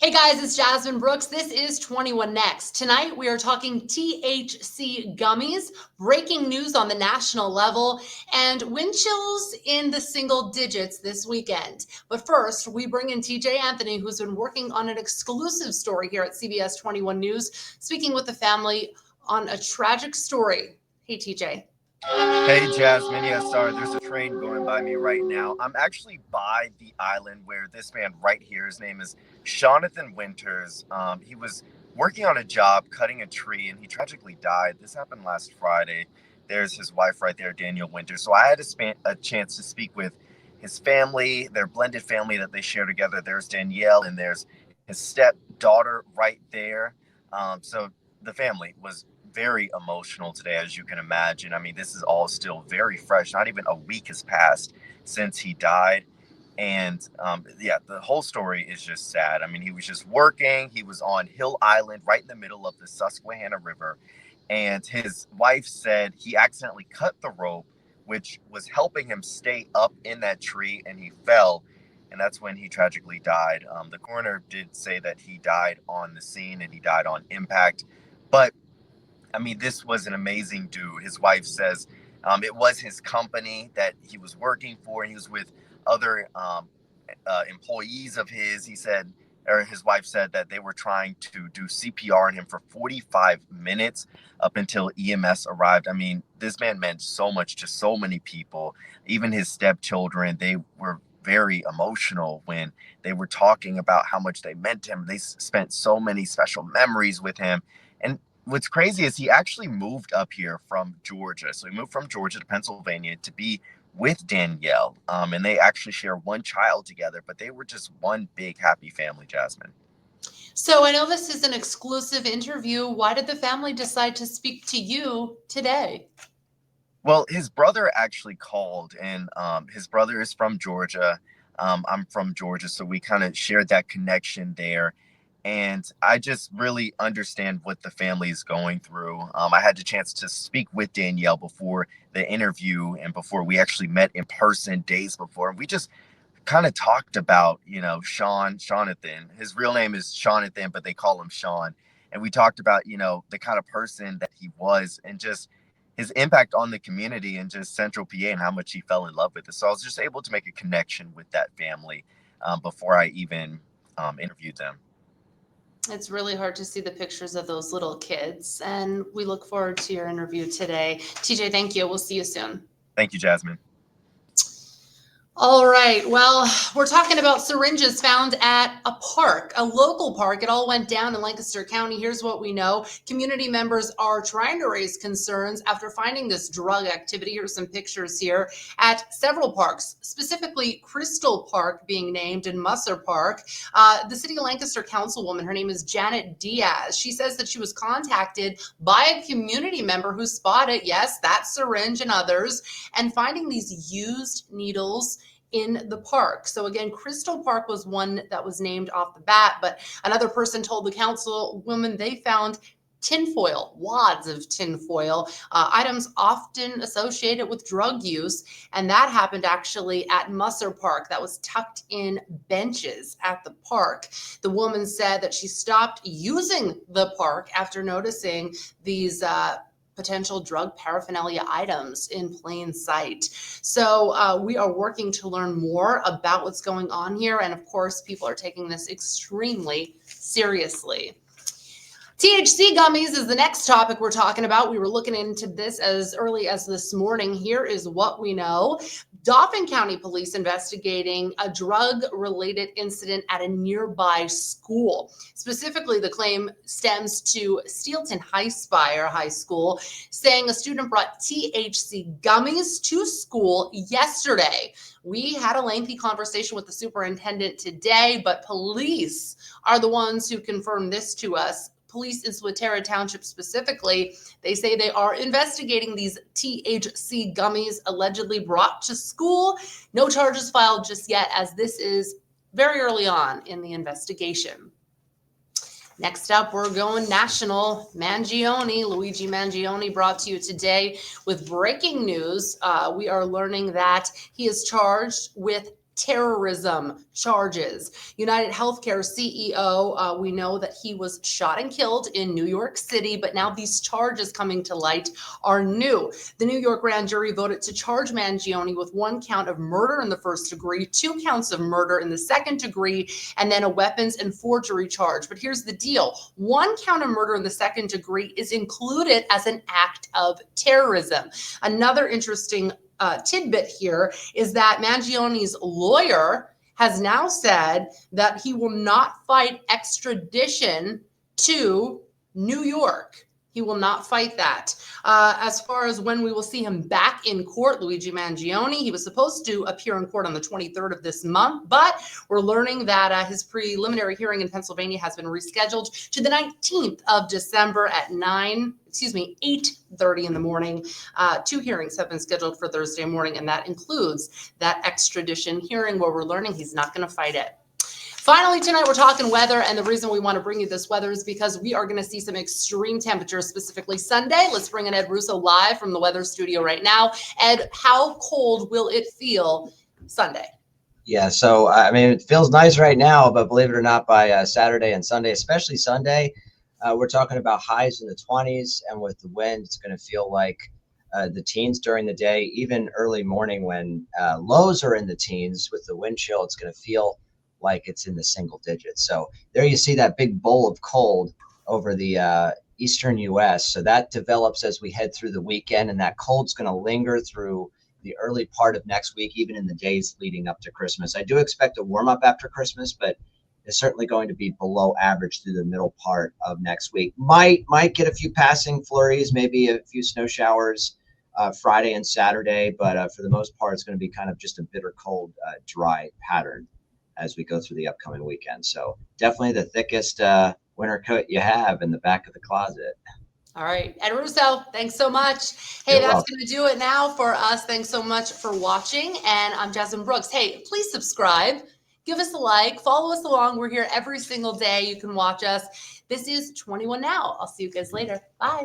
Hey guys, it's Jasmine Brooks. This is 21 Next. Tonight we are talking THC gummies, breaking news on the national level, and wind chills in the single digits this weekend. But first, we bring in TJ Anthony, who's been working on an exclusive story here at CBS 21 News, speaking with the family on a tragic story. Hey, TJ. Hey Jasmine, yeah, sorry, there's a train going by me right now. I'm actually by the island where this man right here, his name is Jonathan Winters. He was working on a job cutting a tree and he tragically died. This happened last Friday. There's his wife right there, Danielle Winters. So I had a chance to speak with his family, their blended family that they share together. There's Danielle and there's his stepdaughter right there. So the family was very emotional today, as you can imagine. I mean, this is all still very fresh. Not even a week has passed since he died. And yeah, the whole story is just sad. I mean, he was just working. He was on Hill Island, right in the middle of the Susquehanna River. And his wife said he accidentally cut the rope, which was helping him stay up in that tree, and he fell. And that's when he tragically died. The coroner did say that he died on the scene and he died on impact. But I mean, this was an amazing dude. His wife says it was his company that he was working for. He was with other employees of his. He said, or his wife said, that they were trying to do CPR on him for 45 minutes up until EMS arrived. I mean, this man meant so much to so many people, even his stepchildren. They were very emotional when they were talking about how much they meant to him. They spent so many special memories with him. And what's crazy is he actually moved up here from Georgia. So he moved from Georgia to Pennsylvania to be with Danielle. And they actually share one child together, but they were just one big happy family, Jasmine. So I know this is an exclusive interview. Why did the family decide to speak to you today? Well, his brother actually called, and his brother is from Georgia. I'm from Georgia, so we kind of shared that connection there. And I just really understand what the family is going through. I had the chance to speak with Danielle before the interview and before we actually met in person days before. And we just kind of talked about, Jonathan. His real name is Jonathan, but they call him Sean. And we talked about, the kind of person that he was and just his impact on the community and just Central PA and how much he fell in love with it. So I was just able to make a connection with that family before I even interviewed them. It's really hard to see the pictures of those little kids, and we look forward to your interview today. TJ, thank you. We'll see you soon. Thank you, Jasmine. All right. Well, we're talking about syringes found at a park, a local park. It all went down in Lancaster County. Here's what we know. Community members are trying to raise concerns after finding this drug activity. Here's some pictures here at several parks, specifically Crystal Park being named in Musser Park. The City of Lancaster councilwoman, her name is Janet Diaz. She says that she was contacted by a community member who spotted, yes, that syringe and others, and finding these used needles in the park. So again, Crystal Park was one that was named off the bat, but another person told the councilwoman they found tinfoil, wads of tinfoil, items often associated with drug use. And that happened actually at Musser Park. That was tucked in benches at the park. The woman said that she stopped using the park after noticing these potential drug paraphernalia items in plain sight. So we are working to learn more about what's going on here. And of course, people are taking this extremely seriously. THC gummies is the next topic we're talking about. We were looking into this as early as this morning. Here is what we know. Dauphin County Police investigating a drug-related incident at a nearby school. Specifically, the claim stems to Steelton High School, saying a student brought THC gummies to school yesterday. We had a lengthy conversation with the superintendent today, but police are the ones who confirmed this to us. Police in Swatara Township specifically, they say they are investigating these THC gummies allegedly brought to school. No charges filed just yet, as this is very early on in the investigation. Next up, we're going national. Luigi Mangione, brought to you today with breaking news. We are learning that he is charged with terrorism charges. United Healthcare CEO, we know that he was shot and killed in New York City, but now these charges coming to light are new. The New York grand jury voted to charge Mangione with 1 count of murder in the first degree, 2 counts of murder in the second degree, and then a weapons and forgery charge. But here's the deal. 1 count of murder in the second degree is included as an act of terrorism. Another interesting tidbit here is that Mangione's lawyer has now said that he will not fight extradition to New York. He will not fight that. As far as when we will see him back in court, Luigi Mangione, he was supposed to appear in court on the 23rd of this month, but we're learning that his preliminary hearing in Pennsylvania has been rescheduled to the 19th of December at 8:30 in the morning. 2 hearings have been scheduled for Thursday morning, and that includes that extradition hearing where we're learning he's not going to fight it. Finally, tonight we're talking weather, and the reason we want to bring you this weather is because we are going to see some extreme temperatures, specifically Sunday. Let's bring in Ed Russo live from the weather studio right now. Ed, how cold will it feel Sunday? Yeah, so I mean, it feels nice right now, but believe it or not, by Saturday and Sunday, especially Sunday, we're talking about highs in the 20s, and with the wind, it's going to feel like the teens during the day, even early morning when lows are in the teens. With the wind chill, it's going to feel like it's in the single digits. So there you see that big bowl of cold over the eastern US. So that develops as we head through the weekend, and that cold's going to linger through the early part of next week, even in the days leading up to Christmas. I do expect a warm up after Christmas, but it's certainly going to be below average through the middle part of next week. Might get a few passing flurries, maybe a few snow showers Friday and Saturday, but for the most part, it's going to be kind of just a bitter cold, dry pattern as we go through the upcoming weekend. So definitely the thickest winter coat you have in the back of the closet. All right, Ed Russo, thanks so much. Hey, that's going to do it now for us. Thanks so much for watching. And I'm Jasmine Brooks. Hey, please subscribe, give us a like, follow us along. We're here every single day. You can watch us. This is 21 Now. I'll see you guys later. Bye.